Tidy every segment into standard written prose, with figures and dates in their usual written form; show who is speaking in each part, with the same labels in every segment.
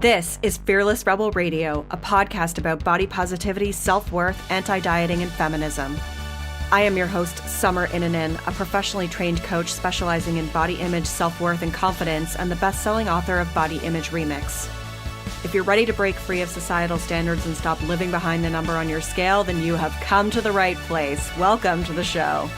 Speaker 1: This is Fearless Rebel Radio, a podcast about body positivity, self-worth, anti-dieting, and feminism. I am your host, Summer Inanen, a professionally trained coach specializing in body image, self-worth, and confidence, and the best-selling author of Body Image Remix. If you're ready to break free of societal standards and stop living behind the number on your scale, then you have come to the right place. Welcome to the show.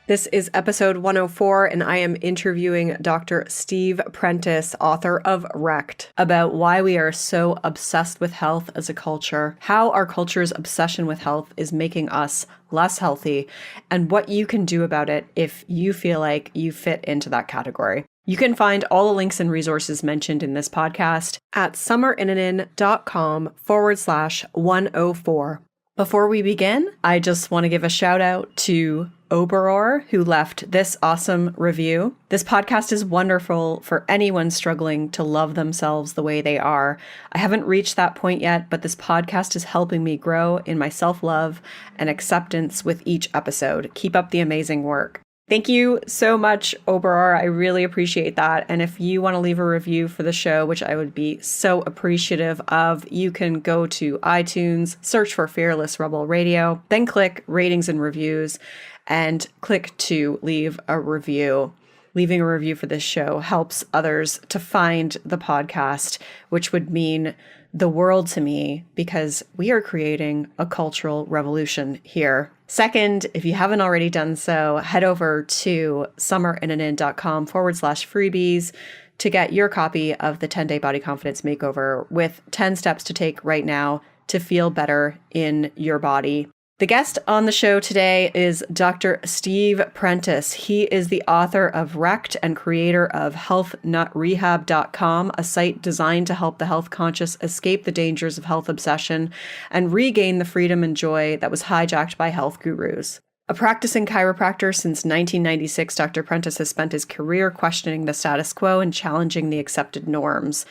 Speaker 1: This is episode 104, and I am interviewing Dr. Steve Prentice, author of Rekt, about why we are so obsessed with health as a culture, how our culture's obsession with health is making us less healthy, and what you can do about it if you feel like you fit into that category. You can find all the links and resources mentioned in this podcast at summerinanen.com/104. Before we begin, I just want to give a shout out to Oberor, who left this awesome review. This podcast is wonderful for anyone struggling to love themselves the way they are. I haven't reached that point yet, but this podcast is helping me grow in my self-love and acceptance with each episode. Keep up the amazing work. Thank you so much, Oberor. I really appreciate that. And if you want to leave a review for the show, which I would be so appreciative of, you can go to iTunes, search for Fearless Rebel Radio, then click ratings and reviews, and click to leave a review. Leaving a review for this show helps others to find the podcast, which would mean the world to me because we are creating a cultural revolution here. Second, if you haven't already done so, head over to summerinanen.com/freebies to get your copy of the 10-day body confidence makeover with 10 steps to take right now to feel better in your body. The guest on the show today is Dr. Steve Prentice. He is the author of Rekt and creator of healthnutrehab.com, a site designed to help the health conscious escape the dangers of health obsession and regain the freedom and joy that was hijacked by health gurus. A practicing chiropractor since 1996, Dr. Prentice has spent his career questioning the status quo and challenging the accepted norms.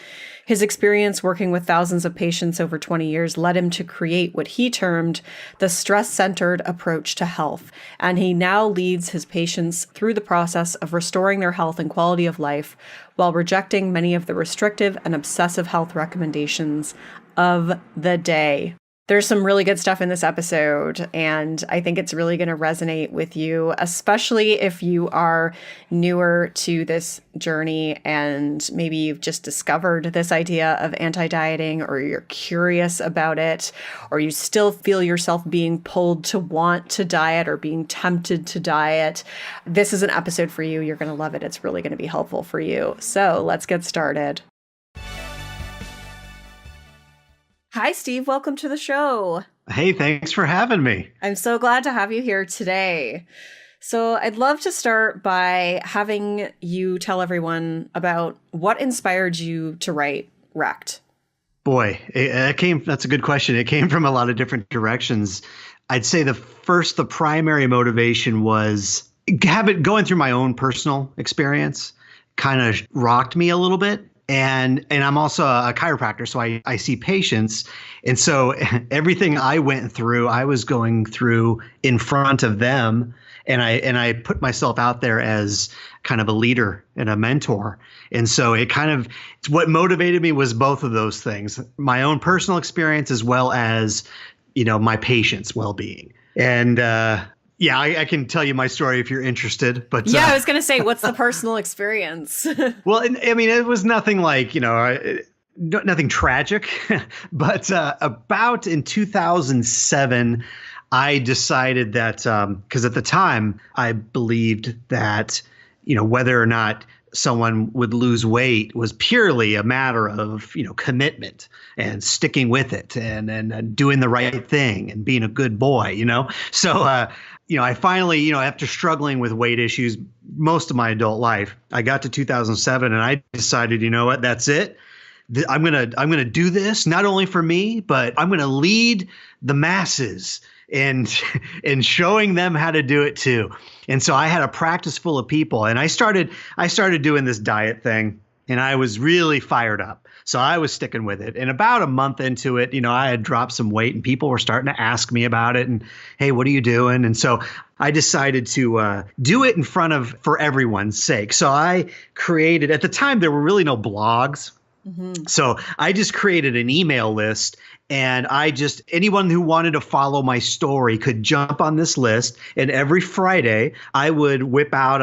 Speaker 1: His experience working with thousands of patients over 20 years led him to create what he termed the stress-centered approach to health, and he now leads his patients through the process of restoring their health and quality of life while rejecting many of the restrictive and obsessive health recommendations of the day. There's some really good stuff in this episode, and I think it's really going to resonate with you, especially if you are newer to this journey and maybe you've just discovered this idea of anti-dieting, or you're curious about it, or you still feel yourself being pulled to want to diet or being tempted to diet. This is an episode for you. You're going to love it. It's really going to be helpful for you. So let's get started. Hi, Steve. Welcome to the show.
Speaker 2: Hey, thanks for having me.
Speaker 1: I'm so glad to have you here today. So I'd love to start by having you tell everyone about what inspired you to write Rekt.
Speaker 2: Boy, that's a good question. It came from a lot of different directions. I'd say the primary motivation was going through my own personal experience kind of rocked me a little bit. And I'm also a chiropractor, so I see patients. And so everything I went through, I was going through in front of them. And I put myself out there as kind of a leader and a mentor. And so it's what motivated me was both of those things, my own personal experience as well as, my patients' well-being. And yeah, I can tell you my story if you're interested. But
Speaker 1: yeah, I was going to say, what's the personal experience?
Speaker 2: Well, I mean, it was nothing like, nothing tragic. But about in 2007, I decided that because at the time I believed that, whether or not someone would lose weight was purely a matter of, commitment and sticking with it and doing the right thing and being a good boy, So, I finally, after struggling with weight issues most of my adult life, I got to 2007 and I decided, you know what, that's it. I'm going to do this not only for me, but I'm going to lead the masses and showing them how to do it too. And so I had a practice full of people and I started doing this diet thing and I was really fired up. So I was sticking with it. And about a month into it, I had dropped some weight and people were starting to ask me about it and, hey, what are you doing? And so I decided to do it for everyone's sake. So I created, at the time, there were really no blogs. So I just created an email list, and anyone who wanted to follow my story could jump on this list. And every Friday I would whip out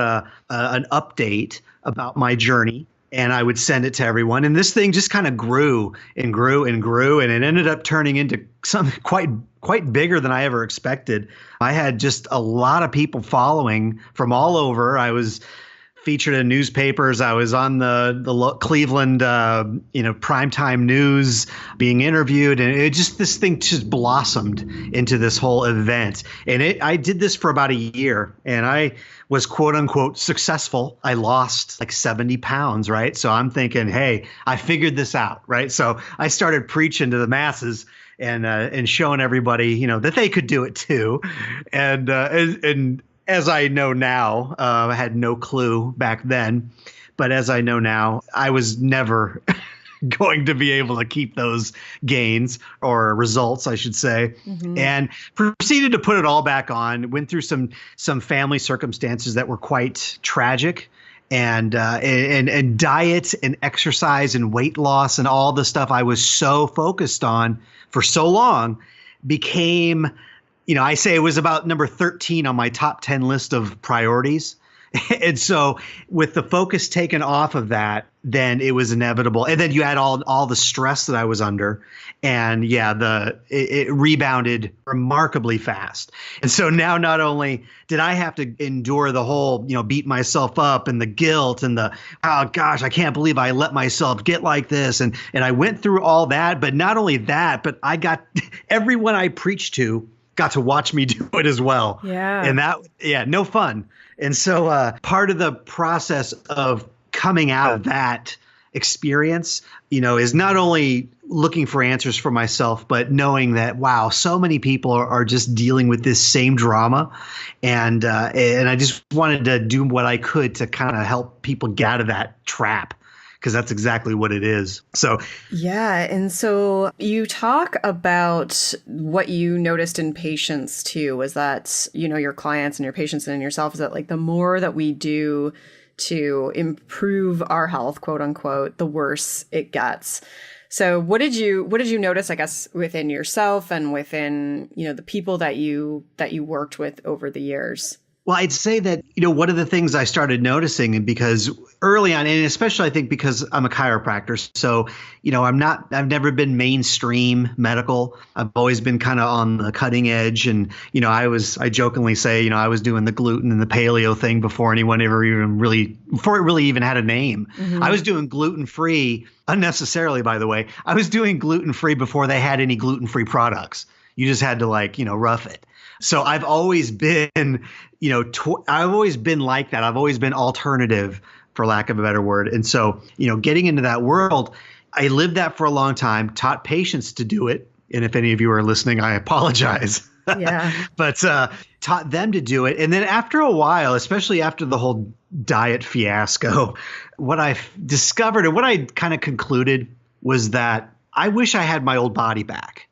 Speaker 2: an update about my journey, and I would send it to everyone. And this thing just kind of grew and grew and grew. And it ended up turning into something quite bigger than I ever expected. I had just a lot of people following from all over. I was featured in newspapers. I was on the Cleveland, primetime news being interviewed. And this thing just blossomed into this whole event. And I did this for about a year, and I was quote unquote successful. I lost like 70 pounds, right? So I'm thinking, hey, I figured this out, right? So I started preaching to the masses and showing everybody, that they could do it too. And as I know now, I had no clue back then, but as I know now, I was never going to be able to keep those gains or results, I should say, and proceeded to put it all back on. Went through some family circumstances that were quite tragic, and diet and exercise and weight loss and all the stuff I was so focused on for so long became, I say it was about number 13 on my top 10 list of priorities. And so with the focus taken off of that, then it was inevitable. And then you add all the stress that I was under, and it rebounded remarkably fast. And so now not only did I have to endure the whole, beat myself up and the guilt and the, oh gosh, I can't believe I let myself get like this. And I went through all that, but not only that, but I got everyone I preached to got to watch me do it as well.
Speaker 1: Yeah.
Speaker 2: And no fun. And so part of the process of coming out of that experience, is not only looking for answers for myself, but knowing that, wow, so many people are just dealing with this same drama. And I just wanted to do what I could to kind of help people get out of that trap, because that's exactly what it is. So,
Speaker 1: yeah. And so you talk about what you noticed in patients too, was that, your clients and your patients and yourself, is that like the more that we do to improve our health, quote unquote, the worse it gets. So what did you notice, I guess, within yourself and within, the people that you worked with over the years?
Speaker 2: Well, I'd say that, one of the things I started noticing, and because early on, and especially I think because I'm a chiropractor, so, I've never been mainstream medical. I've always been kind of on the cutting edge. And, I jokingly say, I was doing the gluten and the paleo thing before anyone ever before it really even had a name. I was doing gluten-free, unnecessarily, by the way. I was doing gluten-free before they had any gluten-free products. You just had to rough it. So I've always been, I've always been like that. I've always been alternative, for lack of a better word. And so, getting into that world, I lived that for a long time, taught patients to do it. And if any of you are listening, I apologize.
Speaker 1: Yeah.
Speaker 2: But taught them to do it. And then after a while, especially after the whole diet fiasco, what I discovered and what I kind of concluded was that I wish I had my old body back.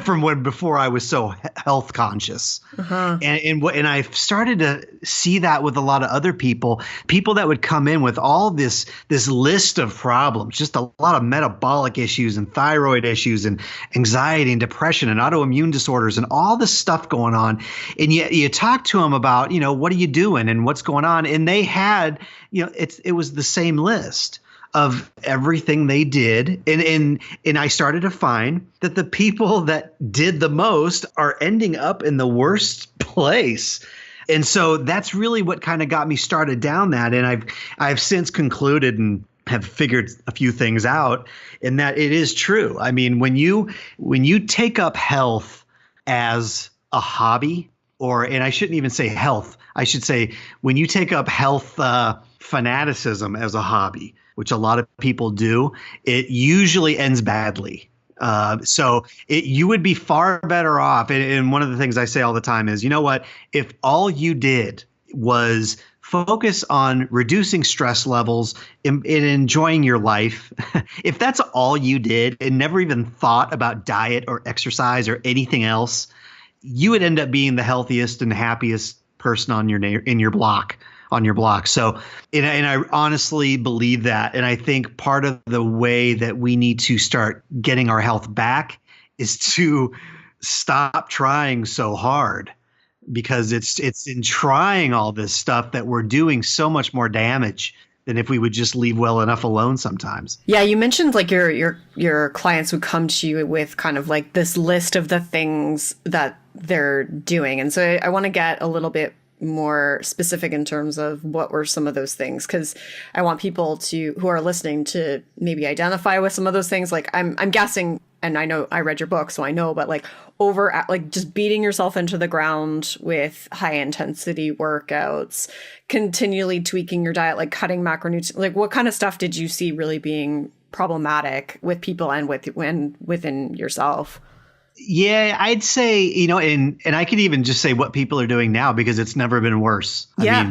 Speaker 2: From before I was so health conscious. And I've started to see that with a lot of other people that would come in with all this list of problems, just a lot of metabolic issues and thyroid issues and anxiety and depression and autoimmune disorders and all this stuff going on. And yet you talk to them about, what are you doing and what's going on? And they had, it was the same list of everything they did. And I started to find that the people that did the most are ending up in the worst place. And so that's really what kind of got me started down that. And I've since concluded and have figured a few things out in that it is true. I mean, when you take up health as a hobby, and I shouldn't even say health, I should say when you take up health fanaticism as a hobby, which a lot of people do, it usually ends badly. So you would be far better off. And one of the things I say all the time is, you know what? If all you did was focus on reducing stress levels and enjoying your life. If that's all you did and never even thought about diet or exercise or anything else, you would end up being the healthiest and happiest person on your block. So, and I honestly believe that. And I think part of the way that we need to start getting our health back is to stop trying so hard, because it's in trying all this stuff that we're doing so much more damage than if we would just leave well enough alone sometimes.
Speaker 1: Yeah, you mentioned like your clients would come to you with kind of like this list of the things that they're doing. And so I want to get a little bit more specific in terms of what were some of those things, because I want people who are listening to maybe identify with some of those things. Like I'm guessing, and I know I read your book, so I know, but like just beating yourself into the ground with high intensity workouts, continually tweaking your diet, like cutting macronutrients, like what kind of stuff did you see really being problematic with people and within yourself?
Speaker 2: Yeah, I'd say, and I could even just say what people are doing now, because it's never been worse.
Speaker 1: Yeah.
Speaker 2: I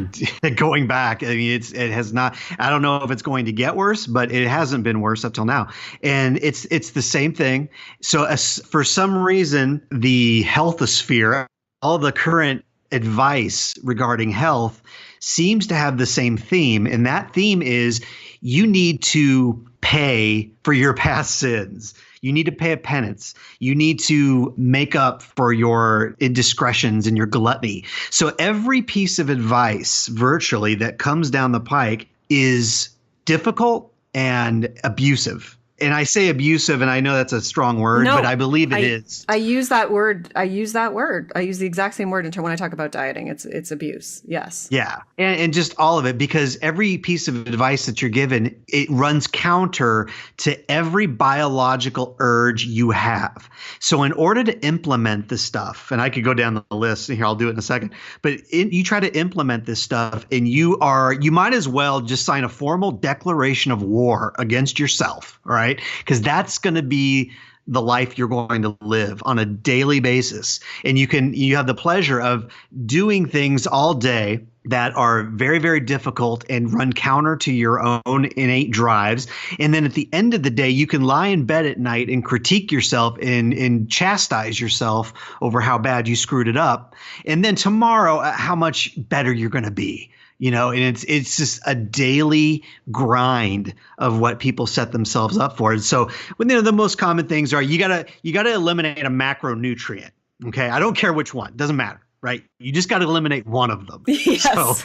Speaker 2: mean, going back, it has not, I don't know if it's going to get worse, but it hasn't been worse up till now. And it's the same thing. So for some reason, the healthosphere, all the current advice regarding health seems to have the same theme. And that theme is you need to pay for your past sins. You need to pay a penance. You need to make up for your indiscretions and your gluttony. So every piece of advice virtually that comes down the pike is difficult and abusive. And I say abusive, and I know that's a strong word, but I believe it is.
Speaker 1: I use that word. I use the exact same word when I talk about dieting. It's abuse. Yes.
Speaker 2: Yeah. And just all of it, because every piece of advice that you're given, it runs counter to every biological urge you have. So in order to implement this stuff, and I could go down the list, and here I'll do it in a second, but you try to implement this stuff, and you might as well just sign a formal declaration of war against yourself. All right. Because that's going to be the life you're going to live on a daily basis. And you have the pleasure of doing things all day that are very, very difficult and run counter to your own innate drives. And then at the end of the day, you can lie in bed at night and critique yourself and chastise yourself over how bad you screwed it up. And then tomorrow, how much better you're going to be. And it's just a daily grind of what people set themselves up for. And so the most common things are you gotta eliminate a macronutrient. Okay. I don't care which one. Doesn't matter. Right. You just got to eliminate one of them.
Speaker 1: Yes.
Speaker 2: So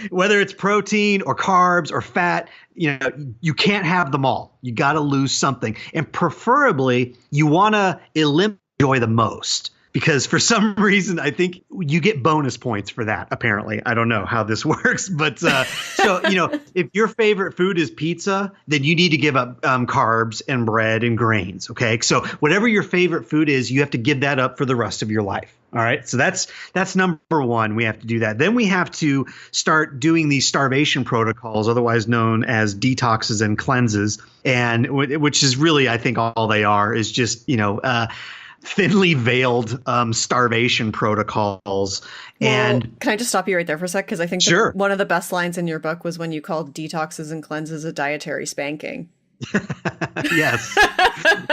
Speaker 2: whether it's protein or carbs or fat, you can't have them all. You got to lose something. And preferably you want to eliminate joy the most. Because for some reason, I think you get bonus points for that, apparently. I don't know how this works. But so, if your favorite food is pizza, then you need to give up carbs and bread and grains. OK, so whatever your favorite food is, you have to give that up for the rest of your life. All right. So that's number one. We have to do that. Then we have to start doing these starvation protocols, otherwise known as detoxes and cleanses. And which is really, I think, all they are is just, thinly veiled starvation protocols. And
Speaker 1: can I just stop you right there for a sec? Because I think
Speaker 2: sure.
Speaker 1: One of the best lines in your book was when you called detoxes and cleanses a dietary spanking.
Speaker 2: Yes.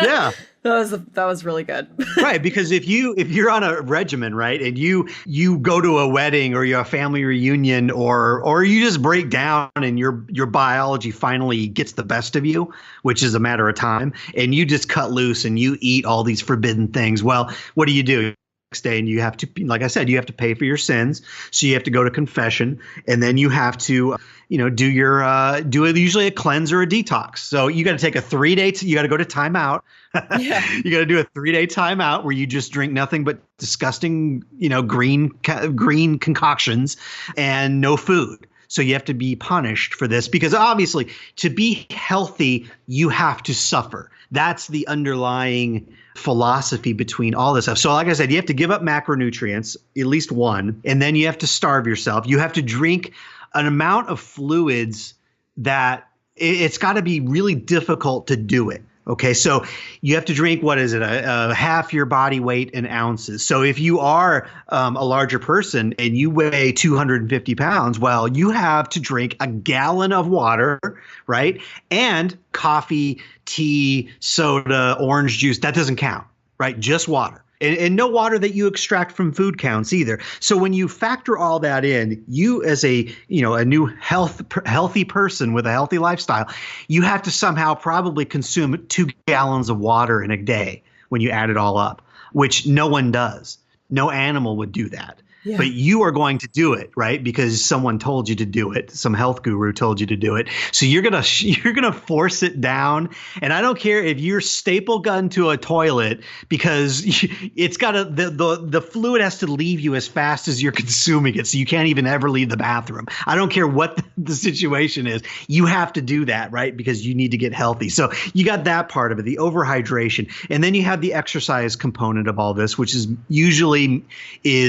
Speaker 2: Yeah.
Speaker 1: That was really good.
Speaker 2: Right, because if you're on a regimen, right, and you go to a wedding or you're a family reunion or you just break down and your biology finally gets the best of you, which is a matter of time, and you just cut loose and you eat all these forbidden things. Well, what do? Next day, and you have to, like I said, you have to pay for your sins. So you have to go to confession, and then you have to, do usually a cleanse or a detox. So you got to take a 3-day. You got to go to timeout. Yeah. You got to do a 3-day timeout where you just drink nothing but disgusting, green concoctions and no food. So you have to be punished for this because obviously to be healthy, you have to suffer. That's the underlying philosophy between all this stuff. So like I said, you have to give up macronutrients, at least one, and then you have to starve yourself. You have to drink an amount of fluids that it's got to be really difficult to do it. Okay, so you have to drink, what is it, a half your body weight in ounces. So if you are a larger person and you weigh 250 pounds, well, you have to drink a gallon of water, right? And coffee, tea, soda, orange juice, that doesn't count, right? Just water. And no water that you extract from food counts either. So when you factor all that in, you as a new healthy person with a healthy lifestyle, you have to somehow probably consume 2 gallons of water in a day when you add it all up, which no one does. No animal would do that. Yeah. But you are going to do it, right? Because someone told you to do it. Some health guru told you to do it. So you're gonna force it down. And I don't care if you're staple gun to a toilet, because it's got the fluid has to leave you as fast as you're consuming it. So you can't even ever leave the bathroom. I don't care what the situation is. You have to do that, right? Because you need to get healthy. So you got that part of it, the overhydration, and then you have the exercise component of all this, which is usually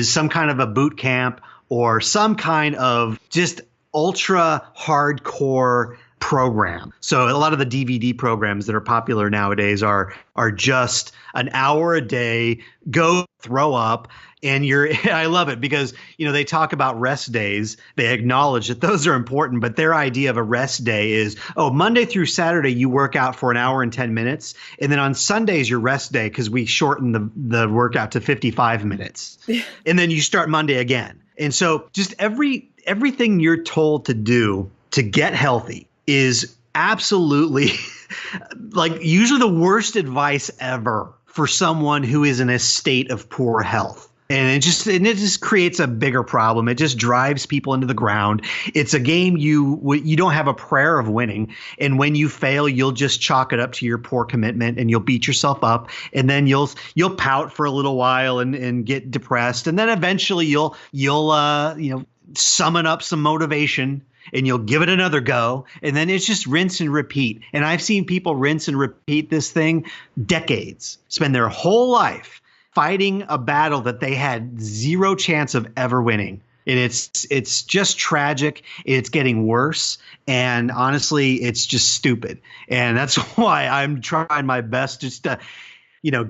Speaker 2: some kind of a boot camp or some kind of just ultra hardcore program. So a lot of the DVD programs that are popular nowadays are just an hour a day, go throw up. And I love it because, they talk about rest days. They acknowledge that those are important, but their idea of a rest day is, Monday through Saturday, you work out for an hour and 10 minutes. And then on Sundays, your rest day, because we shorten the workout to 55 minutes. And then you start Monday again. And so just everything you're told to do to get healthy is absolutely like usually the worst advice ever for someone who is in a state of poor health. And it just creates a bigger problem. It just drives people into the ground. It's a game you don't have a prayer of winning. And when you fail, you'll just chalk it up to your poor commitment and you'll beat yourself up. And then you'll pout for a little while and get depressed. And then eventually you'll summon up some motivation and you'll give it another go. And then it's just rinse and repeat. And I've seen people rinse and repeat this thing decades, spend their whole life fighting a battle that they had zero chance of ever winning. And it's just tragic. It's getting worse. And honestly, it's just stupid. And that's why I'm trying my best just to,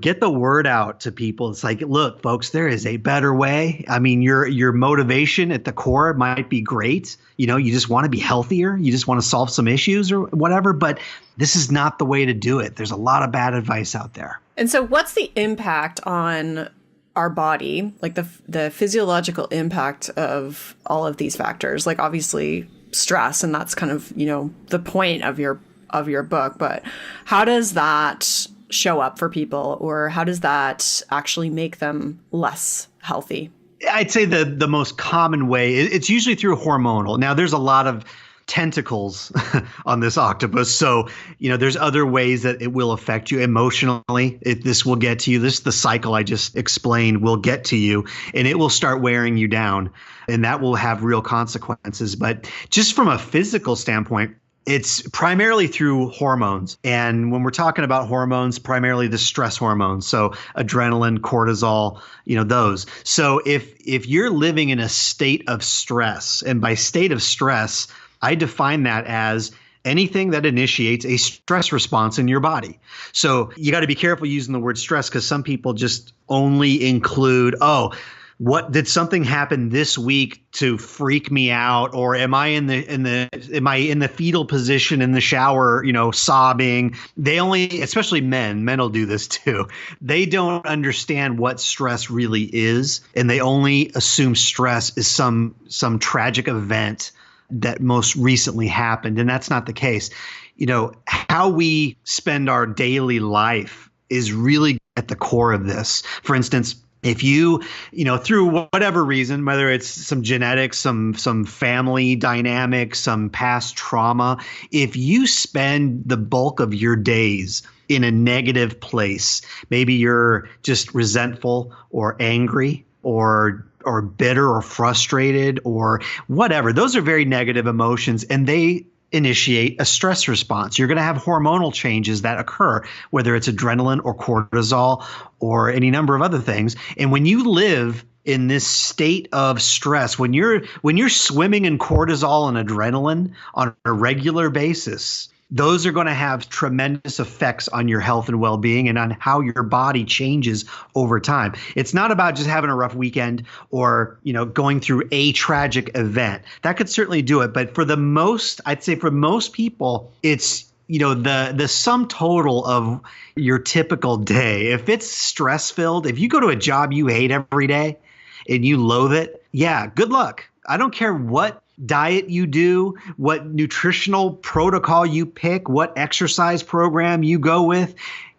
Speaker 2: get the word out to people. It's like, look, folks, there is a better way. I mean, your motivation at the core might be great. You just want to be healthier. You just want to solve some issues or whatever. But this is not the way to do it. There's a lot of bad advice out there.
Speaker 1: And so what's the impact on our body, like the physiological impact of all of these factors? Like obviously stress, and that's kind of, the point of your book, but how does that show up for people, or how does that actually make them less healthy?
Speaker 2: I'd say the most common way, it's usually through hormonal. Now there's a lot of tentacles on this octopus. So, there's other ways that it will affect you emotionally. This will get to you. The cycle I just explained will get to you, and it will start wearing you down, and that will have real consequences. But just from a physical standpoint, it's primarily through hormones. And when we're talking about hormones, primarily the stress hormones. So adrenaline, cortisol, those. So if you're living in a state of stress, and by state of stress, I define that as anything that initiates a stress response in your body. So you got to be careful using the word stress, because some people just only include, what did something happen this week to freak me out, or am I in the fetal position in the shower, sobbing? They only, especially men will do this too. They don't understand what stress really is, and they only assume stress is some tragic event that most recently happened. And that's not the case. How we spend our daily life is really at the core of this. For instance, if you, through whatever reason, whether it's some genetics, some family dynamic, some past trauma, if you spend the bulk of your days in a negative place, maybe you're just resentful or angry or bitter or frustrated or whatever. Those are very negative emotions, and they initiate a stress response. You're going to have hormonal changes that occur, whether it's adrenaline or cortisol or any number of other things. And when you live in this state of stress, when you're swimming in cortisol and adrenaline on a regular basis, those are going to have tremendous effects on your health and well-being and on how your body changes over time. It's not about just having a rough weekend or, going through a tragic event. That could certainly do it. But I'd say for most people, it's, the sum total of your typical day. If it's stress-filled, if you go to a job you hate every day and you loathe it, yeah, good luck. I don't care what diet you do, what nutritional protocol you pick, what exercise program you go with,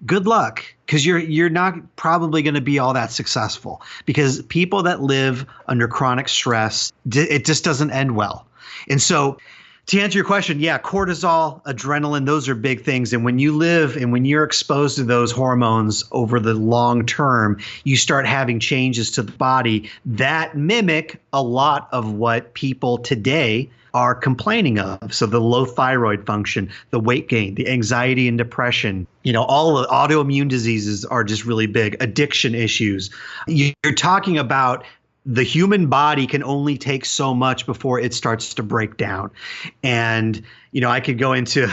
Speaker 2: good luck, because you're not probably going to be all that successful, because people that live under chronic stress, it just doesn't end well. And so to answer your question, yeah, cortisol, adrenaline, those are big things. And when you're exposed to those hormones over the long term, you start having changes to the body that mimic a lot of what people today are complaining of. So the low thyroid function, the weight gain, the anxiety and depression, all the autoimmune diseases are just really big. Addiction issues. You're talking about the human body can only take so much before it starts to break down. And, I could go into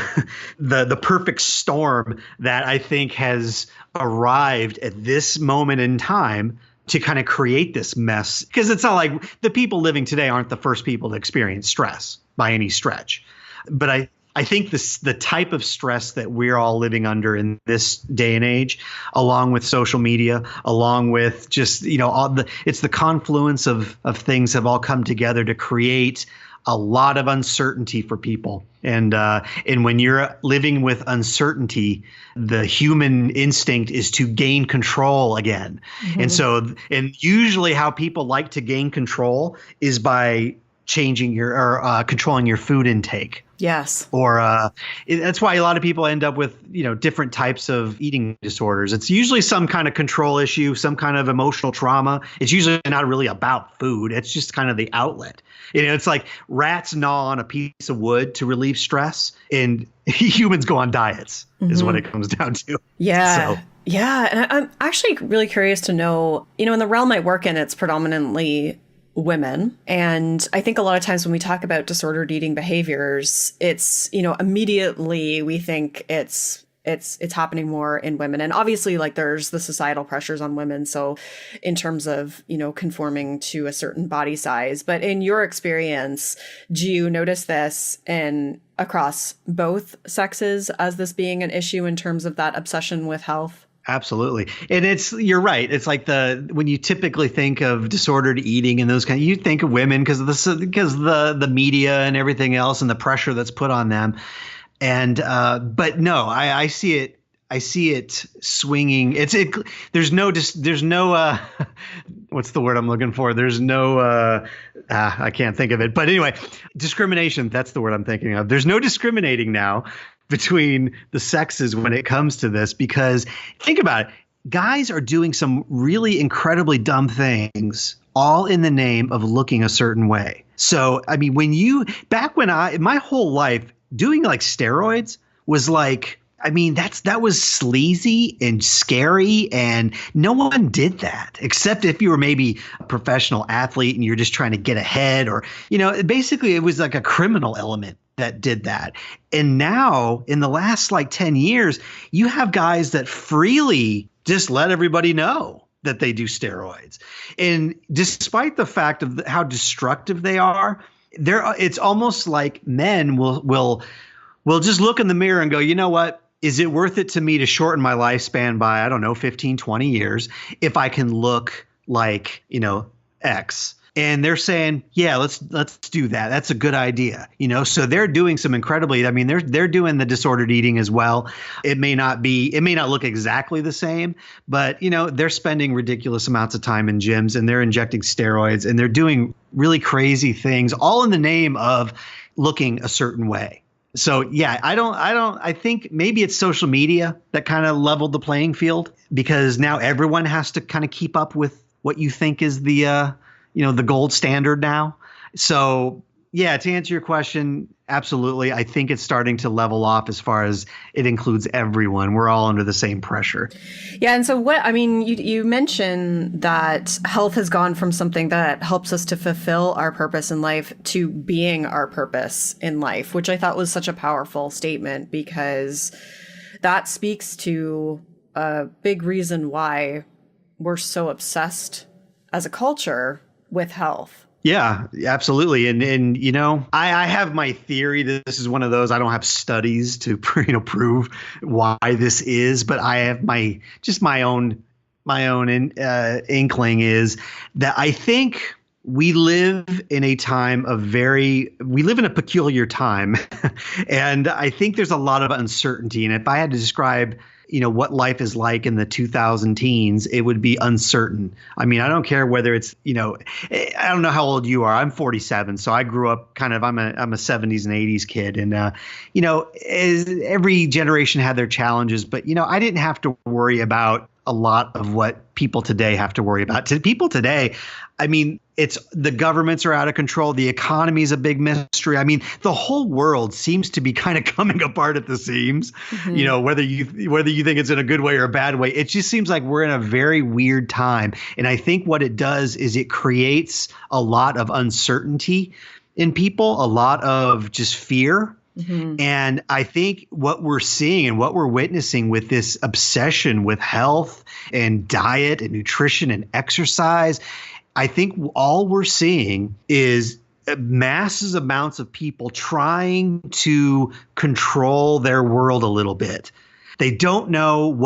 Speaker 2: the perfect storm that I think has arrived at this moment in time to kind of create this mess. Because it's not like the people living today aren't the first people to experience stress by any stretch. But I think the type of stress that we're all living under in this day and age, along with social media, along with just, it's the confluence of things have all come together to create a lot of uncertainty for people. And when you're living with uncertainty, the human instinct is to gain control again. Mm-hmm. And usually how people like to gain control is by changing controlling your food intake.
Speaker 1: Yes.
Speaker 2: Or that's why a lot of people end up with, different types of eating disorders. It's usually some kind of control issue, some kind of emotional trauma. It's usually not really about food. It's just kind of the outlet. It's like rats gnaw on a piece of wood to relieve stress, and humans go on diets, mm-hmm. is what it comes down to.
Speaker 1: Yeah. So. Yeah. And I'm actually really curious to know, in the realm I work in, it's predominantly women. And I think a lot of times when we talk about disordered eating behaviors, it's, immediately we think it's happening more in women. And obviously, like, there's the societal pressures on women. So in terms of, conforming to a certain body size, but in your experience, do you notice this across both sexes as this being an issue in terms of that obsession with health?
Speaker 2: Absolutely. And you're right. It's like when you typically think of disordered eating and those you think of women because the media and everything else and the pressure that's put on them. And, but no, I see it swinging. There's no, what's the word I'm looking for? There's no, I can't think of it, but anyway, discrimination. That's the word I'm thinking of. There's no discriminating now between the sexes when it comes to this, because think about it. Guys are doing some really incredibly dumb things, all in the name of looking a certain way. So, I mean, my whole life doing like steroids was like, I mean, that was sleazy and scary, and no one did that except if you were maybe a professional athlete and you're just trying to get ahead, or, basically it was like a criminal element that did that. And now in the last 10 years, you have guys that freely just let everybody know that they do steroids. And despite the fact of how destructive they are, it's almost like men will just look in the mirror and go, you know what? Is it worth it to me to shorten my lifespan by, I don't know, 15, 20 years if I can look like, X? And they're saying, yeah, let's do that. That's a good idea. So they're doing some incredibly, I mean, they're doing the disordered eating as well. It may not look exactly the same, but they're spending ridiculous amounts of time in gyms, and they're injecting steroids, and they're doing really crazy things, all in the name of looking a certain way. So yeah, I think maybe it's social media that kind of leveled the playing field, because now everyone has to kind of keep up with what you think is the gold standard now. So yeah, to answer your question, absolutely. I think it's starting to level off as far as it includes everyone. We're all under the same pressure.
Speaker 1: Yeah, and so what I mean, you mentioned that health has gone from something that helps us to fulfill our purpose in life to being our purpose in life, which I thought was such a powerful statement because that speaks to a big reason why we're so obsessed as a culture with health.
Speaker 2: Yeah, absolutely. And I have my theory that this is one of those. I don't have studies to prove why this is, but I have my own inkling is that I think we live in a peculiar time. And I think there's a lot of uncertainty. And if I had to describe what life is like in the 2000 teens, it would be uncertain. I mean, I don't care whether it's, I don't know how old you are. I'm 47. So I grew up I'm a 70s and 80s kid. And, every generation had their challenges, but, I didn't have to worry about a lot of what people today have to worry about. To people today, I mean, it's the governments are out of control. The economy is a big mystery. I mean, the whole world seems to be kind of coming apart at the seams. Mm-hmm. Whether you think it's in a good way or a bad way, it just seems like we're in a very weird time. And I think what it does is it creates a lot of uncertainty in people, a lot of just fear. Mm-hmm. And I think what we're seeing and what we're witnessing with this obsession with health and diet and nutrition and exercise, I think all we're seeing is massive amounts of people trying to control their world a little bit. They don't know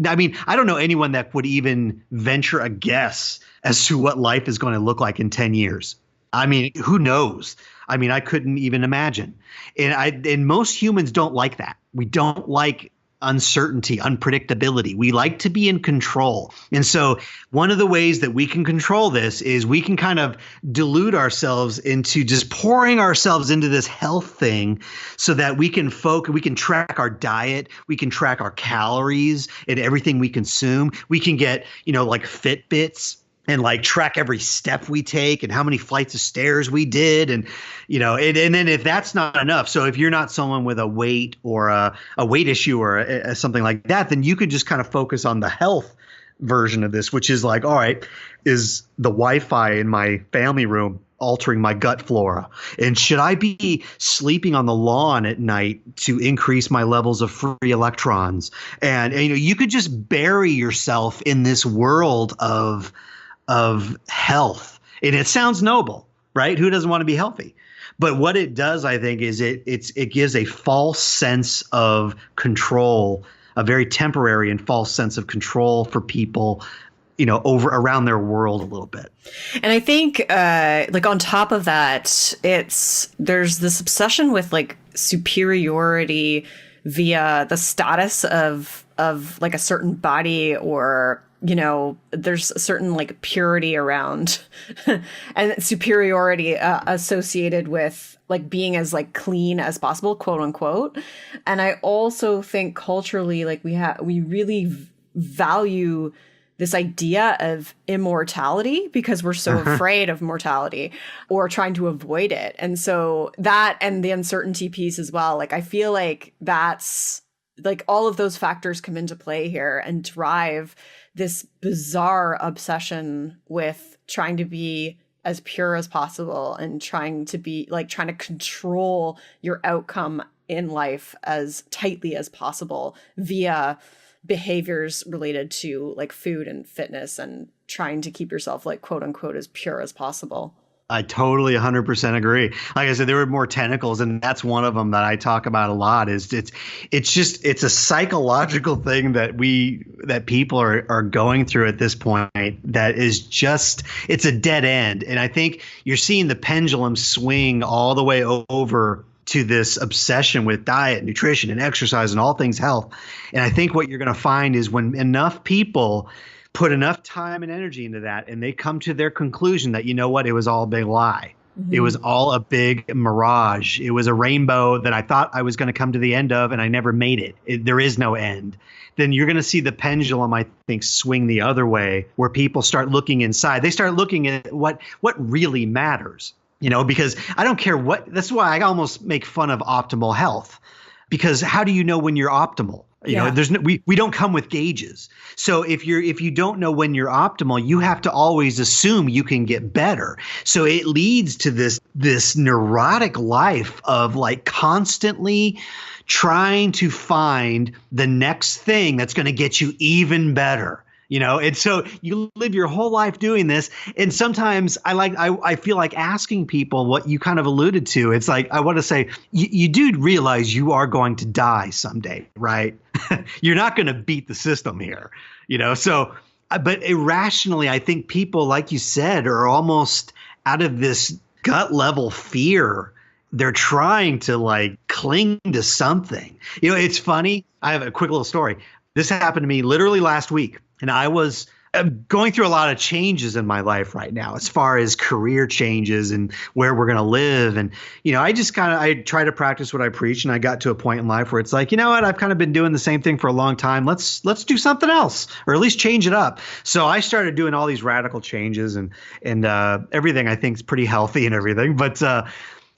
Speaker 2: I don't know anyone that would even venture a guess as to what life is going to look like in 10 years. I mean, who knows? I mean, I couldn't even imagine. And most humans don't like that. We don't like uncertainty, unpredictability. We like to be in control. And so one of the ways that we can control this is we can kind of delude ourselves into just pouring ourselves into this health thing so that we can track our diet, we can track our calories and everything we consume. We can get, like Fitbits and like track every step we take and how many flights of stairs we did. And, and then if that's not enough, so if you're not someone with a weight or a weight issue or something like that, then you could just kind of focus on the health version of this, which is like, all right, is the Wi-Fi in my family room altering my gut flora? And should I be sleeping on the lawn at night to increase my levels of free electrons? And you could just bury yourself in this world of health. And it sounds noble, right? Who doesn't want to be healthy? But what it does, I think, is it gives a false sense of control, a very temporary and false sense of control for people, around their world a little bit.
Speaker 1: And I think on top of that, there's this obsession with like superiority via the status of like a certain body, or there's a certain like purity around and superiority associated with like being as like clean as possible, quote unquote. And I also think culturally, like we really value this idea of immortality because we're so afraid of mortality or trying to avoid it. And so that, and the uncertainty piece as well, like I feel like that's like all of those factors come into play here and drive this bizarre obsession with trying to be as pure as possible and trying to control your outcome in life as tightly as possible via behaviors related to like food and fitness and trying to keep yourself like quote unquote as pure as possible.
Speaker 2: I totally 100% agree. Like I said, there were more tentacles, and that's one of them that I talk about a lot. Is it's a psychological thing that people are going through at this point that is just, it's a dead end. And I think you're seeing the pendulum swing all the way over to this obsession with diet, nutrition, and exercise and all things health. And I think what you're going to find is when enough people put enough time and energy into that, and they come to their conclusion that, it was all a big lie. Mm-hmm. It was all a big mirage. It was a rainbow that I thought I was going to come to the end of, and I never made it. There is no end. Then you're going to see the pendulum, I think, swing the other way, where people start looking inside. They start looking at what really matters. because I don't care that's why I almost make fun of optimal health, because how do you know when you're optimal? There's we don't come with gauges. So if you don't know when you're optimal, you have to always assume you can get better. So it leads to this neurotic life of like constantly trying to find the next thing that's going to get you even better. And so you live your whole life doing this. And sometimes I feel like asking people what you kind of alluded to. It's like, I want to say, you do realize you are going to die someday, right? You're not going to beat the system here, so, but irrationally, I think people, like you said, are almost out of this gut level fear. They're trying to like cling to something. It's funny. I have a quick little story. This happened to me literally last week. And I was going through a lot of changes in my life right now, as far as career changes and where we're going to live. And, I try to practice what I preach. And I got to a point in life where it's like, you know what, I've kind of been doing the same thing for a long time. Let's do something else, or at least change it up. So I started doing all these radical changes and everything I think is pretty healthy and everything. But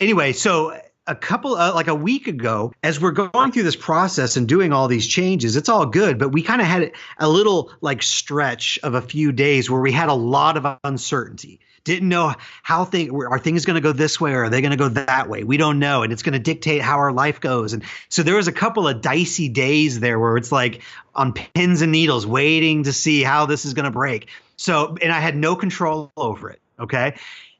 Speaker 2: anyway, so like a week ago, as we're going through this process and doing all these changes, it's all good. But we kind of had a little like stretch of a few days where we had a lot of uncertainty. Didn't know are things going to go this way, or are they going to go that way? We don't know. And it's going to dictate how our life goes. And so there was a couple of dicey days there where it's like on pins and needles, waiting to see how this is going to break. So, and I had no control over it. Okay.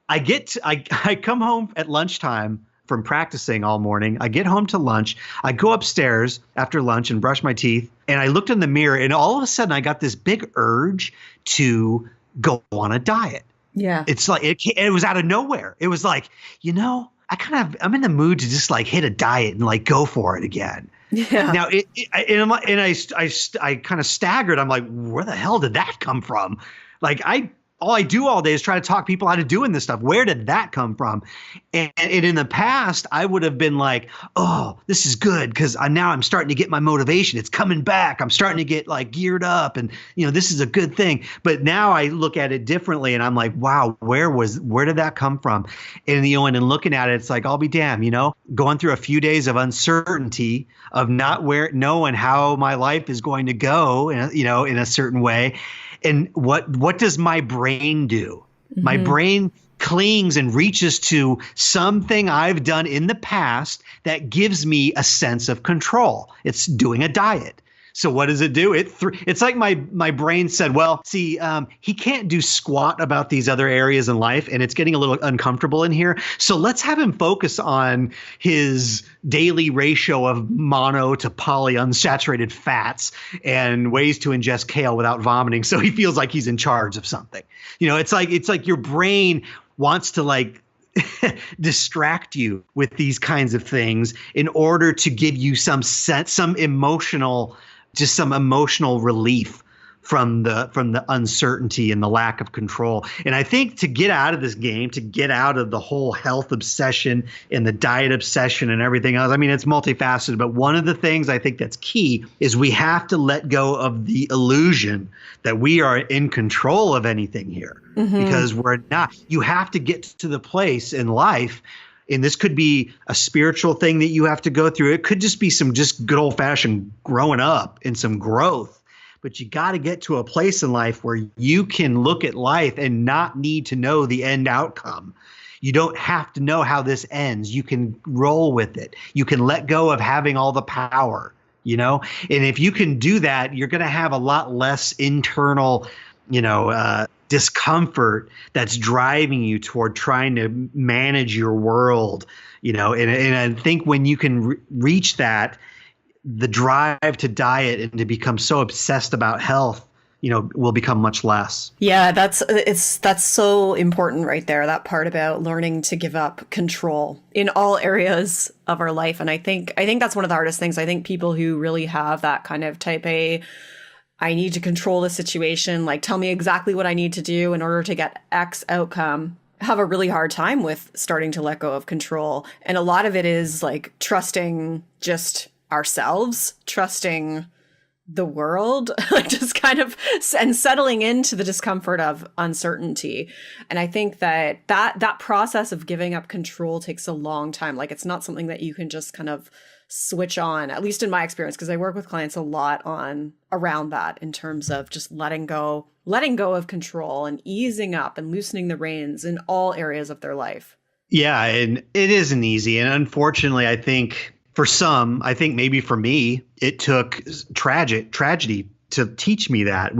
Speaker 2: I come home at lunchtime from practicing all morning. I get home to lunch. I go upstairs after lunch and brush my teeth. And I looked in the mirror, and all of a sudden I got this big urge to go on a diet.
Speaker 1: Yeah.
Speaker 2: It's like, it was out of nowhere. It was like, I'm in the mood to just like hit a diet and like go for it again.
Speaker 1: Yeah.
Speaker 2: Now, I kind of staggered. I'm like, where the hell did that come from? Like, all I do all day is try to talk people out of doing this stuff. Where did that come from? And in the past, I would have been like, oh, this is good, because now I'm starting to get my motivation. It's coming back. I'm starting to get like geared up, and this is a good thing. But now I look at it differently, and I'm like, wow, where did that come from? And and looking at it, it's like, I'll be damned, going through a few days of uncertainty of not knowing how my life is going to go, in a certain way. And what does my brain do? Mm-hmm. My brain clings and reaches to something I've done in the past that gives me a sense of control. It's doing a diet. So what does it do? It's like my brain said, well, see, he can't do squat about these other areas in life, and it's getting a little uncomfortable in here. So let's have him focus on his daily ratio of mono to polyunsaturated fats and ways to ingest kale without vomiting, so he feels like he's in charge of something. It's like your brain wants to like distract you with these kinds of things in order to give you some emotional relief from the uncertainty and the lack of control. And I think to get out of this game, to get out of the whole health obsession and the diet obsession and everything else, I mean, it's multifaceted, but one of the things I think that's key is we have to let go of the illusion that we are in control of anything here, because we're not. You have to get to the place in life, and this could be a spiritual thing that you have to go through. It could just be some just good old fashioned growing up and some growth. But you got to get to a place in life where you can look at life and not need to know the end outcome. You don't have to know how this ends. You can roll with it. You can let go of having all the power, And if you can do that, you're going to have a lot less internal, discomfort that's driving you toward trying to manage your world, and I think when you can reach that, the drive to diet and to become so obsessed about health, will become much less.
Speaker 1: Yeah, that's so important right there. That part about learning to give up control in all areas of our life. And I think that's one of the hardest things. I think people who really have that kind of type A, I need to control the situation, like tell me exactly what I need to do in order to get X outcome, have a really hard time with starting to let go of control. And a lot of it is like trusting just ourselves, trusting the world, like just kind of and settling into the discomfort of uncertainty. And I think that process of giving up control takes a long time. Like it's not something that you can just kind of switch on, at least in my experience, because I work with clients a lot on around that in terms of just letting go of control and easing up and loosening the reins in all areas of their life.
Speaker 2: Yeah, and it isn't easy. And unfortunately, I think for some, I think maybe for me, it took tragedy to teach me that.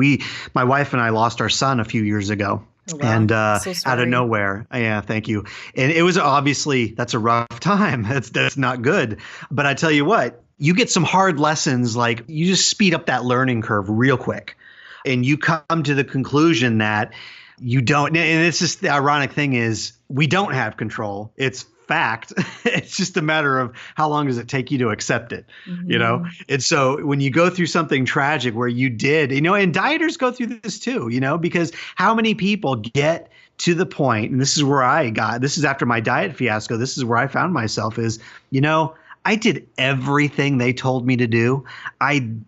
Speaker 2: My wife and I lost our son a few years ago. Oh, wow. And out of nowhere. Yeah, thank you. And it was obviously, that's a rough time. That's not good. But I tell you what, you get some hard lessons, like you just speed up that learning curve real quick. And you come to the conclusion that you don't. And it's just the ironic thing is we don't have control. It's fact. It's just a matter of how long does it take you to accept it, you know? And so when you go through something tragic where you did, you know, and dieters go through this too, you know, because how many people get to the point, and this is where this is after my diet fiasco, this is where I found myself is, you know, I did everything they told me to do.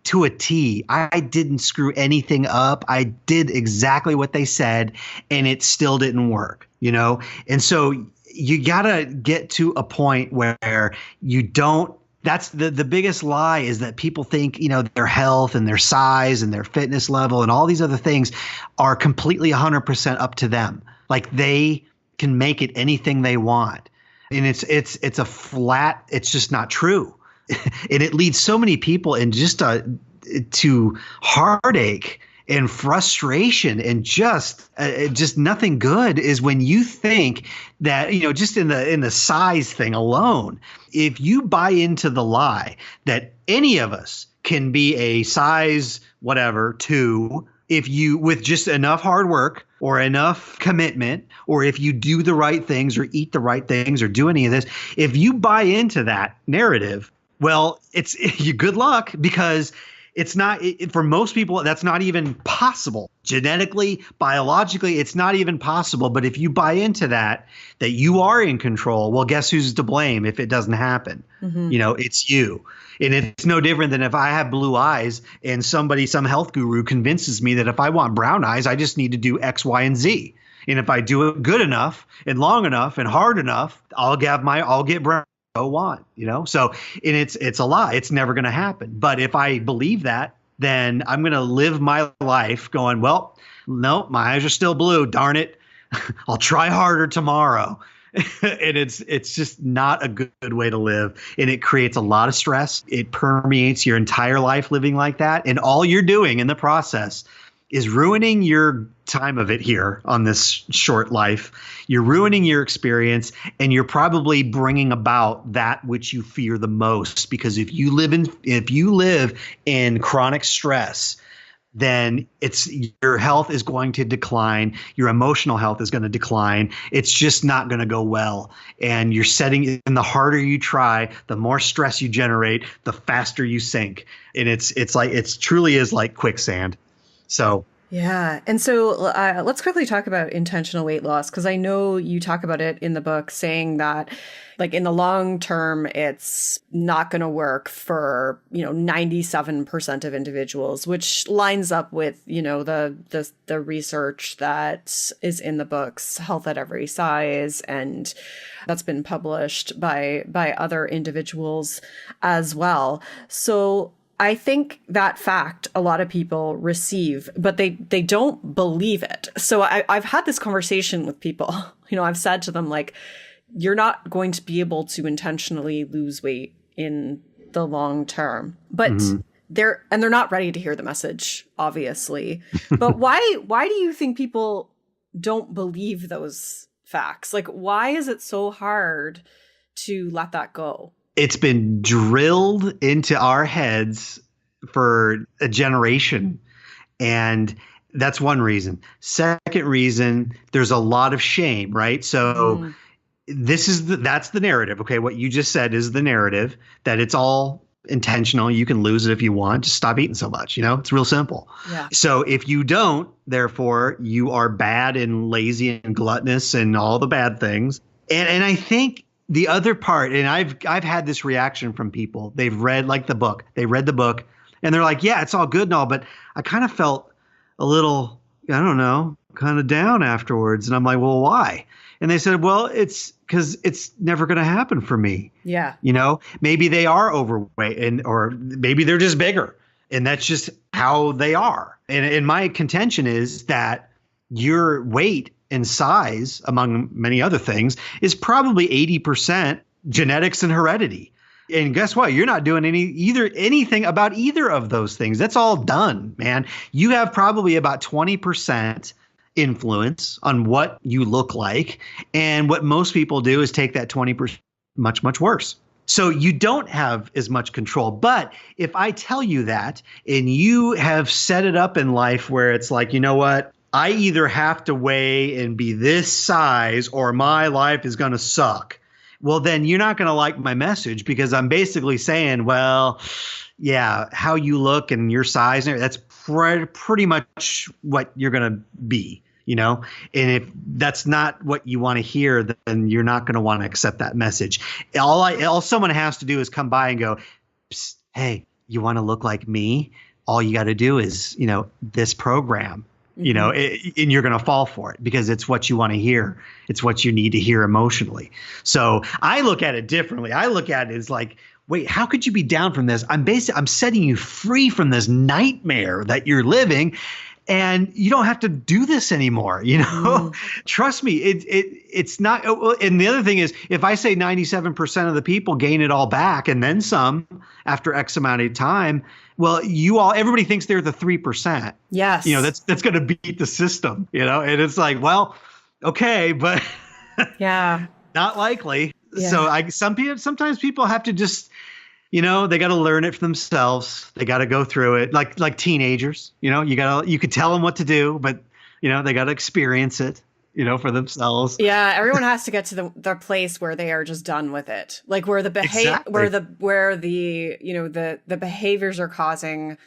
Speaker 2: To a T. I didn't screw anything up. I did exactly what they said, and it still didn't work, you know? And so you got to get to a point where you don't. That's the biggest lie, is that people think, you know, their health and their size and their fitness level and all these other things are completely 100% up to them. Like they can make it anything they want. And it's a flat, it's just not true. And it leads so many people in just to heartache and frustration and just nothing good is when you think that, you know, just in the size thing alone, if you buy into the lie that any of us can be a size whatever 2, if you, with just enough hard work or enough commitment, or if you do the right things or eat the right things or do any of this, if you buy into that narrative, well, it's you good luck, because it's not for most people, that's not even possible. Genetically, biologically, it's not even possible. But if you buy into that you are in control, well, guess who's to blame if it doesn't happen? You know, it's you. And it's no different than if I have blue eyes and some health guru convinces me that if I want brown eyes, I just need to do X, Y, and Z. And if I do it good enough and long enough and hard enough, I'll get brown. I want, you know? So, and it's a lie. It's never going to happen. But if I believe that, then I'm going to live my life going, well, no, my eyes are still blue. Darn it. I'll try harder tomorrow. And it's just not a good way to live. And it creates a lot of stress. It permeates your entire life living like that. And all you're doing in the process is ruining your time of it here on this short life. You're ruining your experience, and you're probably bringing about that which you fear the most. Because if you live in chronic stress, then your health is going to decline. Your emotional health is going to decline. It's just not going to go well. And and the harder you try, the more stress you generate, the faster you sink. And it truly is like quicksand. So,
Speaker 1: yeah. And so let's quickly talk about intentional weight loss, because I know you talk about it in the book, saying that like in the long term, it's not going to work for, 97% of individuals, which lines up with, the research that is in the books, Health at Every Size, and that's been published by other individuals as well. So I think that fact a lot of people receive, but they don't believe it. So I've had this conversation with people. I've said to them, like, you're not going to be able to intentionally lose weight in the long term. But they're not ready to hear the message, obviously. But why do you think people don't believe those facts? Like, why is it so hard to let that go?
Speaker 2: It's been drilled into our heads for a generation. And that's one reason. Second reason, there's a lot of shame, right? So that's the narrative. Okay. What you just said is the narrative, that it's all intentional. You can lose it if you want. Just stop eating so much. It's real simple. Yeah. So if you don't, therefore you are bad and lazy and gluttonous and all the bad things. And I think the other part, and I've had this reaction from people. They've read the book. They read the book And they're like, yeah, it's all good and all, but I kind of felt a little, I don't know, kind of down afterwards. And I'm like, well, why? And they said, well, it's because it's never going to happen for me.
Speaker 1: Yeah.
Speaker 2: Maybe they are overweight or maybe they're just bigger and that's just how they are. And my contention is that your weight and size, among many other things, is probably 80% genetics and heredity. And guess what? You're not doing anything about either of those things. That's all done, man. You have probably about 20% influence on what you look like. And what most people do is take that 20% much, much worse. So you don't have as much control. But if I tell you that and you have set it up in life where it's like, you know what? I either have to weigh and be this size or my life is going to suck. Well, then you're not going to like my message because I'm basically saying, well, yeah, how you look and your size, that's pretty much what you're going to be, And if that's not what you want to hear, then you're not going to want to accept that message. All someone has to do is come by and go, hey, you want to look like me? All you got to do is, this program. And you're going to fall for it because it's what you want to hear. It's what you need to hear emotionally. So I look at it differently. I look at it as like, wait, how could you be down from this? I'm setting you free from this nightmare that you're living. And you don't have to do this anymore, Trust me, it's not. And the other thing is, if I say 97% of the people gain it all back and then some after X amount of time, well, everybody thinks they're the 3%.
Speaker 1: Yes.
Speaker 2: That's going to beat the system, and it's like, well, okay, but
Speaker 1: yeah, not
Speaker 2: likely. Yeah. So sometimes people have to just, they got to learn it for themselves. They got to go through it like teenagers, you could tell them what to do, but they got to experience it, for themselves.
Speaker 1: Yeah. Everyone has to get to the place where they are just done with it. Like where the
Speaker 2: Exactly.
Speaker 1: where the the behaviors are causing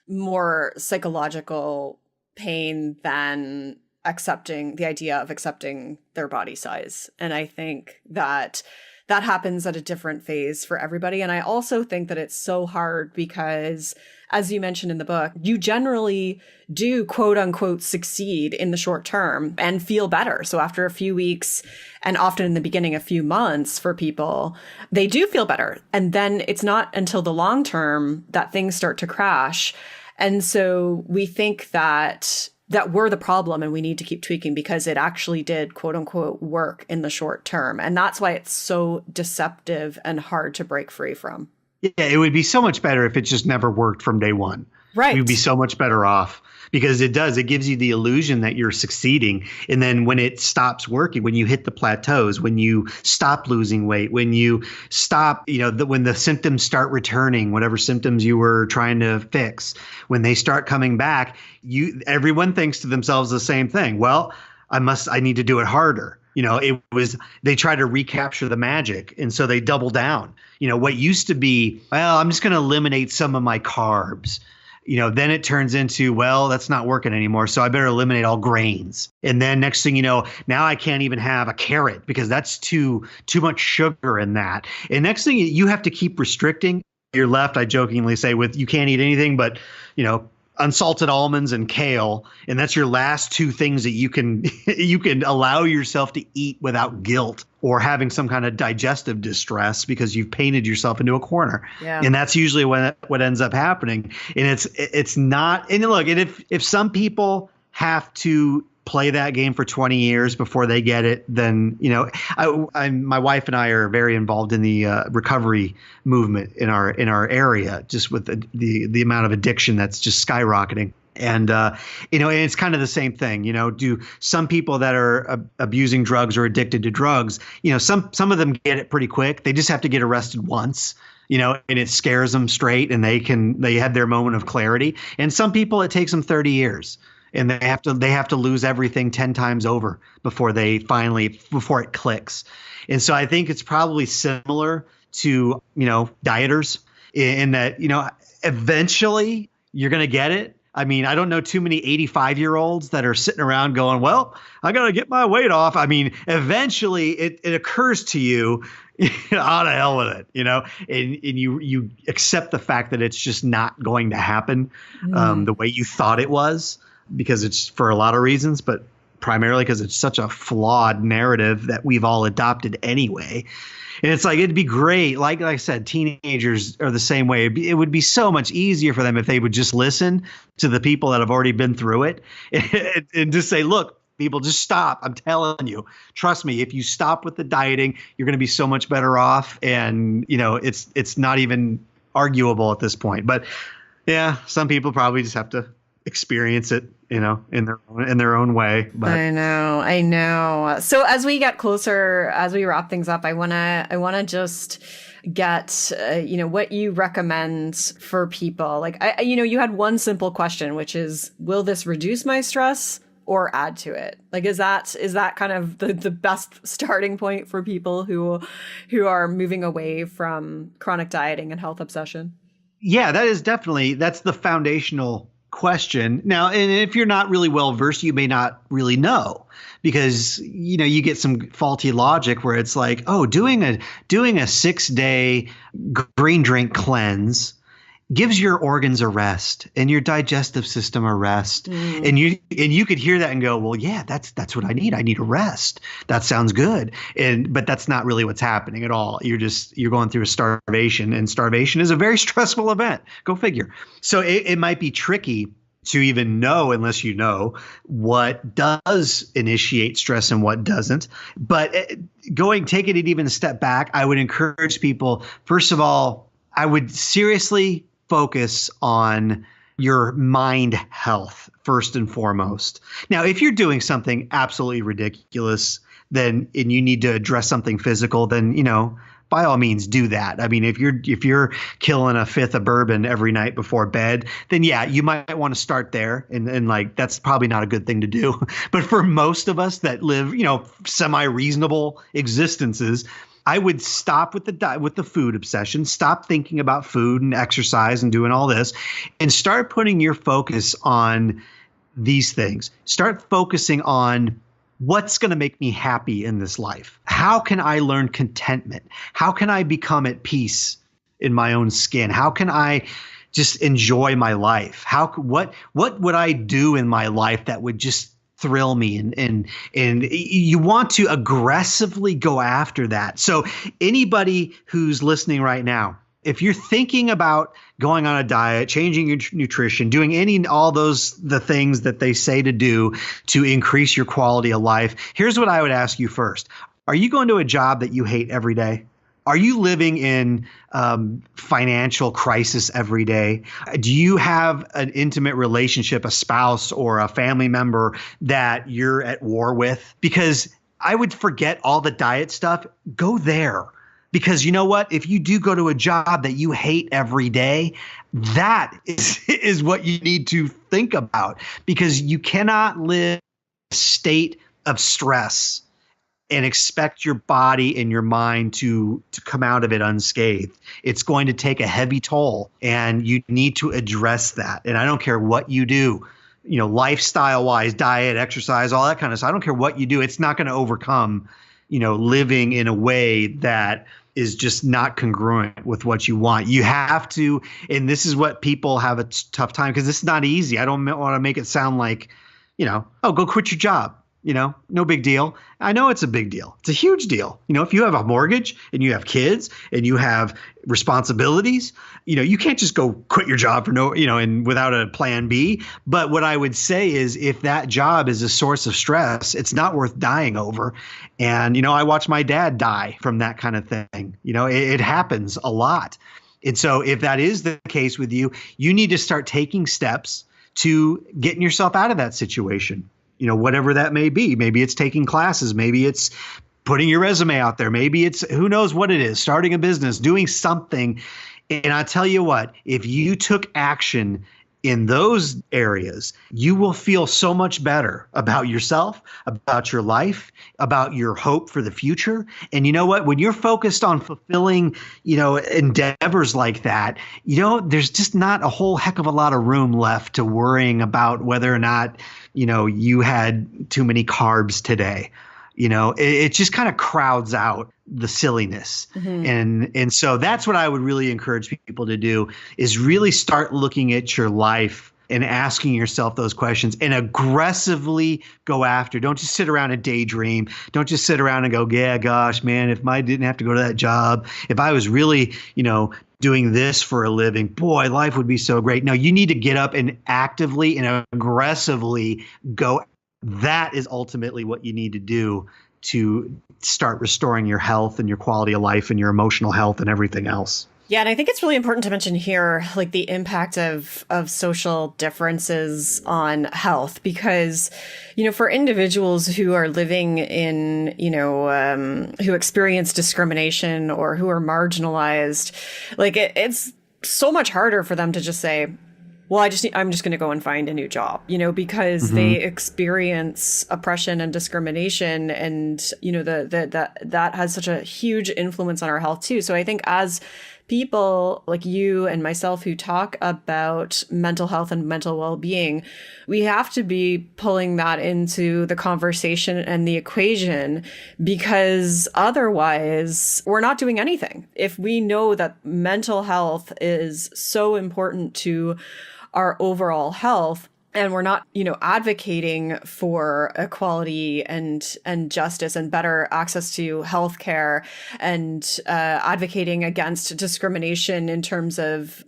Speaker 1: more psychological pain than accepting the idea of accepting their body size. And I think that happens at a different phase for everybody. And I also think that it's so hard because, as you mentioned in the book, you generally do quote unquote succeed in the short term and feel better. So after a few weeks and often in the beginning, a few months for people, they do feel better. And then it's not until the long term that things start to crash. And so we think that we're the problem and we need to keep tweaking because it actually did, quote unquote, work in the short term. And that's why it's so deceptive and hard to break free from.
Speaker 2: Yeah, it would be so much better if it just never worked from day one.
Speaker 1: Right.
Speaker 2: We'd be so much better off because it gives you the illusion that you're succeeding. And then when it stops working, when you hit the plateaus, when you stop losing weight, when you stop, when the symptoms start returning, whatever symptoms you were trying to fix, when they start coming back, everyone thinks to themselves the same thing. Well, I need to do it harder. They try to recapture the magic. And so they double down. What used to be, well, I'm just going to eliminate some of my carbs. Then it turns into, well, that's not working anymore. So I better eliminate all grains. And then next thing you know, now I can't even have a carrot because that's too much sugar in that. And next thing you have to keep restricting. You're left, I jokingly say, with you can't eat anything but, unsalted almonds and kale. And that's your last two things that you can allow yourself to eat without guilt or having some kind of digestive distress because you've painted yourself into a corner.
Speaker 1: Yeah.
Speaker 2: And that's usually what ends up happening. And it's not. And look, and if some people have to play that game for 20 years before they get it, then, my wife and I are very involved in the recovery movement in our area, just with the amount of addiction that's just skyrocketing. And, and it's kind of the same thing, do some people that are abusing drugs or addicted to drugs, some of them get it pretty quick. They just have to get arrested once. And it scares them straight and they have their moment of clarity. And some people, it takes them 30 years. And they have to lose everything 10 times over before it clicks. And so I think it's probably similar to, dieters in that, eventually you're going to get it. I mean, I don't know too many 85-year-olds that are sitting around going, well, I got to get my weight off. I mean, eventually it occurs to you, out of hell with it, and you accept the fact that it's just not going to happen the way you thought it was, because it's for a lot of reasons, but primarily because it's such a flawed narrative that we've all adopted anyway. And it's like, it'd be great. Like I said, teenagers are the same way. It would be so much easier for them if they would just listen to the people that have already been through it and just say, look, people, just stop. I'm telling you, trust me, if you stop with the dieting, you're going to be so much better off. And, it's not even arguable at this point. But yeah, some people probably just have to experience it, in their own way. But
Speaker 1: I know. So as we get closer, as we wrap things up, I wanna just get what you recommend for people. Like you had one simple question, which is, will this reduce my stress or add to it? Like, is that kind of the best starting point for people who are moving away from chronic dieting and health obsession?
Speaker 2: Yeah, that's the foundational question. Now, and if you're not really well versed, you may not really know, because you get some faulty logic where it's like, oh, doing a 6-day green drink cleanse gives your organs a rest and your digestive system a rest. And you could hear that and go, well, yeah, that's what I need. I need a rest. That sounds good. But that's not really what's happening at all. You're going through a starvation, and starvation is a very stressful event. Go figure. So it might be tricky to even know, unless you know what does initiate stress and what doesn't. But taking it even a step back, I would encourage people, first of all, I would seriously focus on your mind health first and foremost. Now, if you're doing something absolutely ridiculous, and you need to address something physical, then, by all means do that. I mean, if you're killing a fifth of bourbon every night before bed, then yeah, you might want to start there. And like, that's probably not a good thing to do. But for most of us that live, semi-reasonable existences, I would stop with the food obsession, stop thinking about food and exercise and doing all this, and start putting your focus on these things. Start focusing on what's going to make me happy in this life. How can I learn contentment? How can I become at peace in my own skin? How can I just enjoy my life? What would I do in my life that would just thrill me? And you want to aggressively go after that. So anybody who's listening right now, if you're thinking about going on a diet, changing your nutrition, doing the things that they say to do to increase your quality of life, here's what I would ask you first. Are you going to a job that you hate every day? Are you living in financial crisis every day? Do you have an intimate relationship, a spouse or a family member that you're at war with? Because I would forget all the diet stuff. Go there. Because you know what? If you do go to a job that you hate every day, that is what you need to think about. Because you cannot live in a state of stress and expect your body and your mind to come out of it unscathed. It's going to take a heavy toll, and you need to address that. And I don't care what you do, lifestyle wise, diet, exercise, all that kind of stuff. I don't care what you do. It's not going to overcome, living in a way that is just not congruent with what you want. You have to, and this is what people have a tough time, because this is not easy. I don't want to make it sound like, go quit your job. No big deal. I know it's a big deal. It's a huge deal. If you have a mortgage and you have kids and you have responsibilities, you can't just go quit your job for and without a plan B. But what I would say is, if that job is a source of stress, it's not worth dying over. And, I watched my dad die from that kind of thing. It happens a lot. And so if that is the case with you, you need to start taking steps to getting yourself out of that situation. Whatever that may be. Maybe it's taking classes. Maybe it's putting your resume out there. Maybe it's, who knows what it is, starting a business, doing something. And I tell you what, if you took action in those areas, you will feel so much better about yourself, about your life, about your hope for the future. And you know what? When you're focused on fulfilling, endeavors like that, there's just not a whole heck of a lot of room left to worrying about whether or not, you had too many carbs today. It just kind of crowds out the silliness. And so that's what I would really encourage people to do, is really start looking at your life and asking yourself those questions and aggressively go after. Don't just sit around and daydream. Don't just sit around and go, yeah, gosh, man, if I didn't have to go to that job, if I was really, doing this for a living, boy, life would be so great. No, you need to get up and actively and aggressively go. That is ultimately what you need to do to start restoring your health and your quality of life and your emotional health and everything else.
Speaker 1: Yeah, and I think it's really important to mention here, like, the impact of social differences on health, because, for individuals who are living in, who experience discrimination or who are marginalized, like, it's so much harder for them to just say, well, I'm just going to go and find a new job, because they experience oppression and discrimination, and, that has such a huge influence on our health too. So I think as people like you and myself who talk about mental health and mental well-being, we have to be pulling that into the conversation and the equation, because otherwise we're not doing anything. If we know that mental health is so important to our overall health, and we're not, advocating for equality and justice and better access to healthcare, and advocating against discrimination in terms of,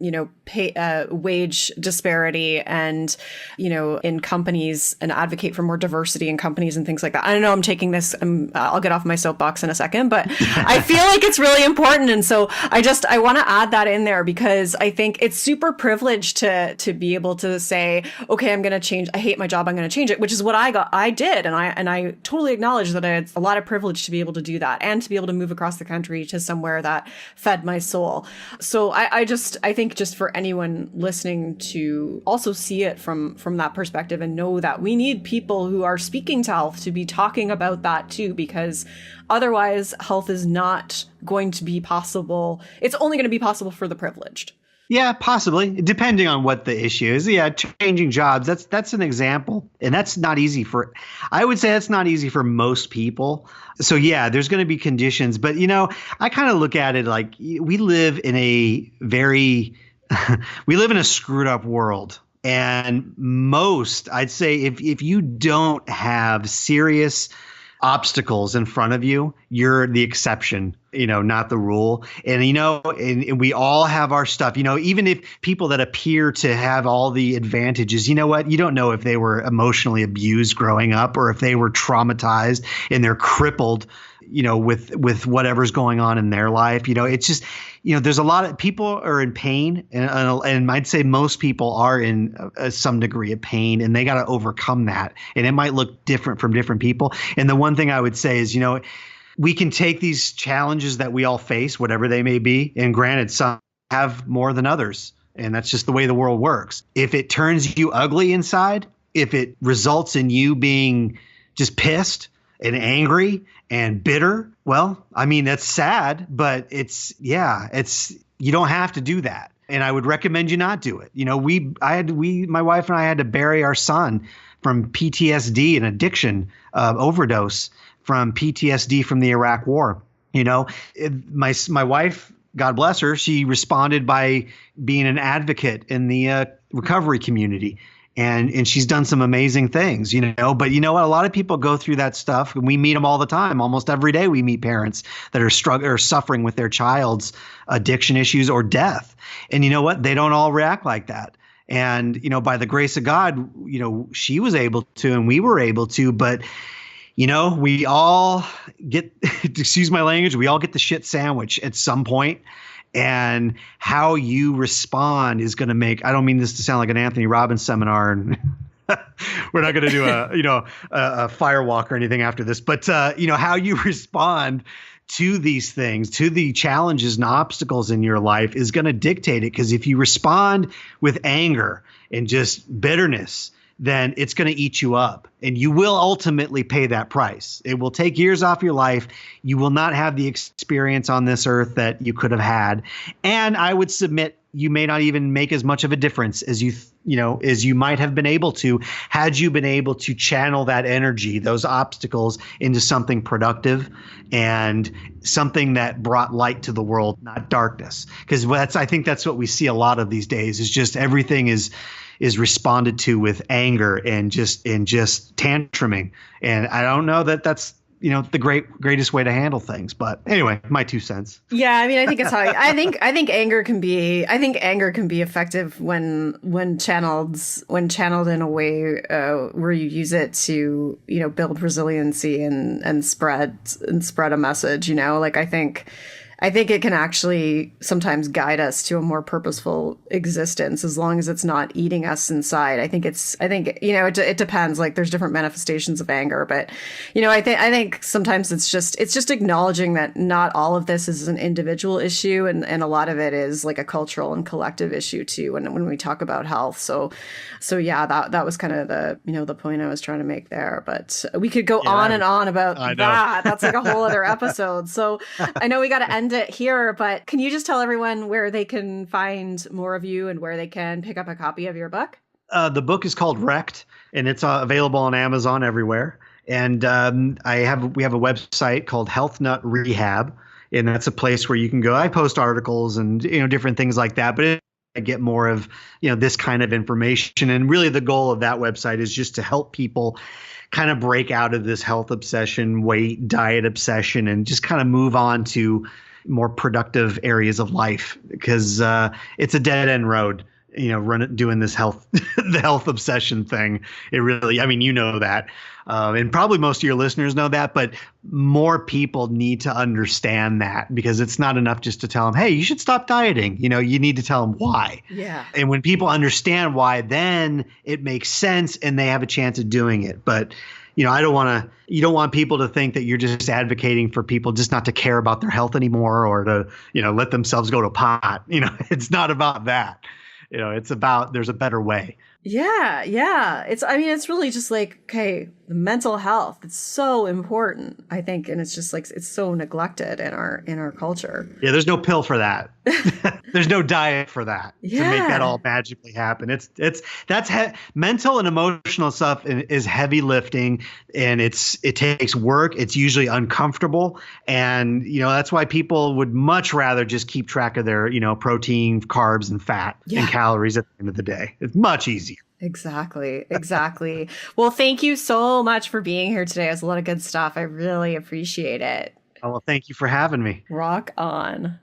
Speaker 1: wage disparity, and, in companies, and advocate for more diversity in companies and things like that. I don't know, I'm taking this, I'll get off my soapbox in a second, but I feel like it's really important. And so I want to add that in there, because I think it's super privileged to be able to say, okay, I'm going to change. I hate my job. I'm going to change it, which is what I did. And I totally acknowledge that it's a lot of privilege to be able to do that, and to be able to move across the country to somewhere that fed my soul. So I think just for anyone listening to also see it from that perspective, and know that we need people who are speaking to health to be talking about that too, because otherwise health is not going to be possible. It's only going to be possible for the privileged.
Speaker 2: Yeah, possibly, depending on what the issue is. Yeah, changing jobs, that's an example. And that's not easy I would say that's not easy for most people. So yeah, there's going to be conditions. But, I kind of look at it like we live in a screwed up world. And I'd say if you don't have serious obstacles in front of you, you're the exception, not the rule. And, and we all have our stuff, even if people that appear to have all the advantages, you know what? You don't know if they were emotionally abused growing up, or if they were traumatized and they're crippled, with whatever's going on in their life. It's just, there's a lot of people are in pain, and I'd say most people are in some degree of pain, and they got to overcome that. And it might look different from different people. And the one thing I would say is, we can take these challenges that we all face, whatever they may be. And granted, some have more than others, and that's just the way the world works. If it turns you ugly inside, if it results in you being just pissed and angry and bitter, well, I mean, that's sad, but you don't have to do that. And I would recommend you not do it. My wife and I had to bury our son from PTSD and addiction, overdose from PTSD from the Iraq War. My wife, God bless her, she responded by being an advocate in the recovery community. And she's done some amazing things, but you know what? A lot of people go through that stuff, and we meet them all the time. Almost every day we meet parents that are struggling or suffering with their child's addiction issues or death. And you know what? They don't all react like that. And, by the grace of God, she was able to, and we were able to, but we all get, excuse my language, we all get the shit sandwich at some point. And how you respond is going to make, I don't mean this to sound like an Anthony Robbins seminar, and we're not going to do a firewalk or anything after this, but how you respond to these things, to the challenges and obstacles in your life is going to dictate it. Because if you respond with anger and just bitterness, then it's going to eat you up, and you will ultimately pay that price. It will take years off your life. You will not have the experience on this earth that you could have had. And I would submit you may not even make as much of a difference as as you might have been able to had you been able to channel that energy, those obstacles, into something productive and something that brought light to the world, not darkness. Because I think that's what we see a lot of these days, is just everything is responded to with anger and just tantruming. And I don't know that that's the greatest way to handle things. But anyway, my 2 cents.
Speaker 1: Yeah, I mean, I think it's how I think anger can be effective when channeled in a way where you use it to build resiliency and spread a message. Like I think it can actually sometimes guide us to a more purposeful existence as long as it's not eating us inside. I think it depends. Like there's different manifestations of anger, but I think sometimes it's just acknowledging that not all of this is an individual issue, and a lot of it is like a cultural and collective issue too. When we talk about health, so yeah, that was kind of the point I was trying to make there. But we could go on and on about that. That's like a whole other episode. So I know we got to end it here, but can you just tell everyone where they can find more of you and where they can pick up a copy of your book?
Speaker 2: The book is called Rekt, and it's available on Amazon everywhere. And we have a website called Health Nut Rehab, and that's a place where you can go. I post articles and different things like that, but I get more of this kind of information. And really, the goal of that website is just to help people kind of break out of this health obsession, weight, diet obsession, and just kind of move on to more productive areas of life, because it's a dead end road, doing this the health obsession thing. It really, I mean, that, and probably most of your listeners know that, but more people need to understand that, because it's not enough just to tell them, hey, you should stop dieting. You need to tell them why.
Speaker 1: Yeah.
Speaker 2: And when people understand why, then it makes sense and they have a chance of doing it. But you don't want people to think that you're just advocating for people just not to care about their health anymore, or to, let themselves go to pot. It's not about that. It's about, there's a better way.
Speaker 1: Yeah. Yeah. It's really just like, okay, the mental health, it's so important, I think. And it's just like, it's so neglected in our culture.
Speaker 2: Yeah. There's no pill for that. There's no diet for that to make that all magically happen. Mental and emotional stuff is heavy lifting, and it takes work. It's usually uncomfortable. And, that's why people would much rather just keep track of their, protein, carbs, and fat and calories at the end of the day. It's much easier.
Speaker 1: Exactly. Well, thank you so much for being here today. It was a lot of good stuff. I really appreciate it.
Speaker 2: Oh, well, thank you for having me.
Speaker 1: Rock on.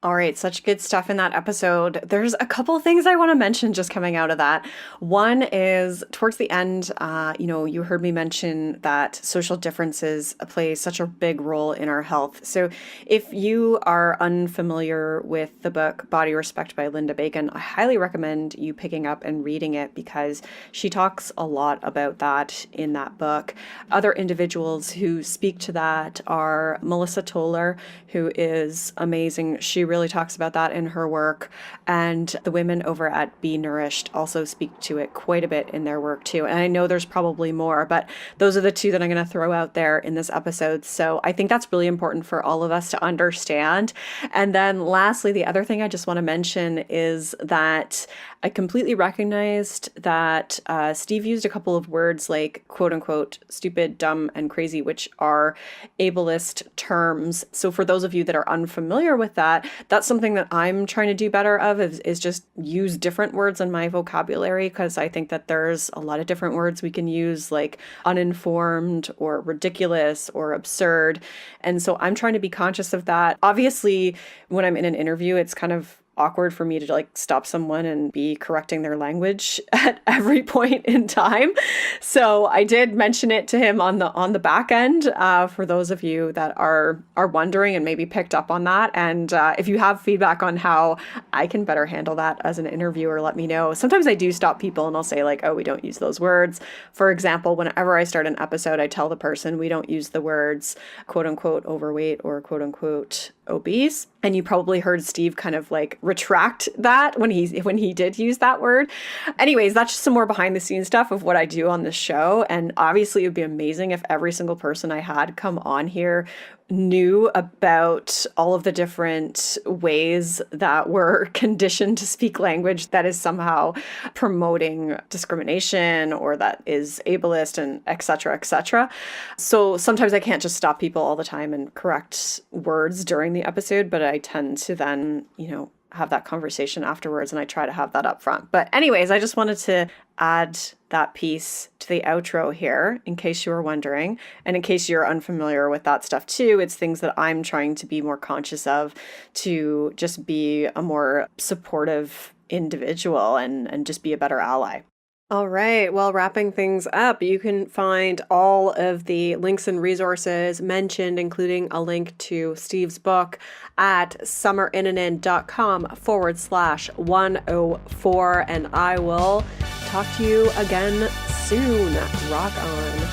Speaker 1: All right, such good stuff in that episode. There's a couple of things I want to mention just coming out of that. One is towards the end, you heard me mention that social differences play such a big role in our health. So if you are unfamiliar with the book Body Respect by Linda Bacon, I highly recommend you picking up and reading it, because she talks a lot about that in that book. Other individuals who speak to that are Melissa Toller, who is amazing. She really talks about that in her work, and the women over at Be Nourished also speak to it quite a bit in their work too. And I know there's probably more, but those are the two that I'm going to throw out there in this episode. So I think that's really important for all of us to understand. And then lastly, the other thing I just want to mention is that I completely recognized that Steve used a couple of words like quote unquote stupid, dumb, and crazy, which are ableist terms. So for those of you that are unfamiliar with that, that's something that I'm trying to do better of, is just use different words in my vocabulary, because I think that there's a lot of different words we can use, like uninformed or ridiculous or absurd. And so I'm trying to be conscious of that. Obviously, when I'm in an interview, it's kind of awkward for me to like stop someone and be correcting their language at every point in time. So I did mention it to him on the back end, for those of you that are wondering and maybe picked up on that. And if you have feedback on how I can better handle that as an interviewer, let me know. Sometimes I do stop people and I'll say like, oh, we don't use those words. For example, whenever I start an episode, I tell the person we don't use the words quote unquote overweight or quote unquote obese. And you probably heard Steve kind of like retract that when he did use that word. Anyways, that's just some more behind the scenes stuff of what I do on this show. And obviously it would be amazing if every single person I had come on here knew about all of the different ways that we're conditioned to speak language that is somehow promoting discrimination or that is ableist and et cetera, et cetera. So sometimes I can't just stop people all the time and correct words during the episode, but I tend to then, have that conversation afterwards, and I try to have that up front. But anyways, I just wanted to add that piece to the outro here in case you were wondering, and in case you're unfamiliar with that stuff too. It's things that I'm trying to be more conscious of to just be a more supportive individual and just be a better ally. All right. Well, wrapping things up, you can find all of the links and resources mentioned, including a link to Steve's book at summerinnanen.com/104. And I will talk to you again soon. Rock on.